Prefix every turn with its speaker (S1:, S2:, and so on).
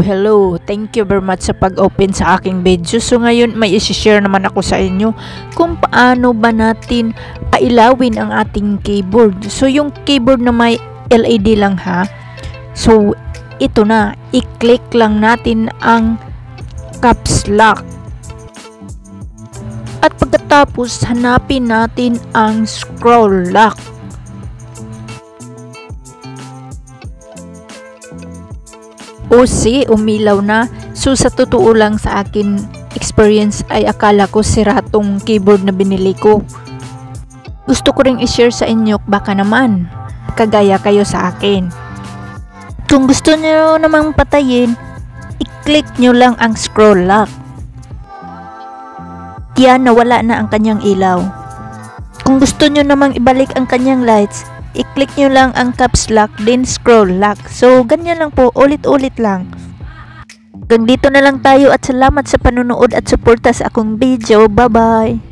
S1: Hello. Thank you very much sa pag-open sa aking video. So ngayon may isi-share naman ako sa inyo kung paano ba natin pailawin ang ating keyboard. So yung keyboard na may LED lang ha. So ito na, i-click lang natin ang caps lock. At pagkatapos hanapin natin ang scroll lock. O umilaw na. So sa totoo lang sa akin experience ay akala ko sira tong keyboard na binili ko. Gusto ko ring i-share sa inyo, baka naman kagaya kayo sa akin. Kung gusto nyo namang patayin, i-click nyo lang ang scroll lock. Yan, nawala na ang kanyang ilaw. Kung gusto nyo namang ibalik ang kanyang lights, i-click nyo lang ang caps lock, then scroll lock. So, ganyan lang po, ulit-ulit lang. Hanggang dito na lang tayo at salamat sa panunood at suporta sa akong video. Bye-bye!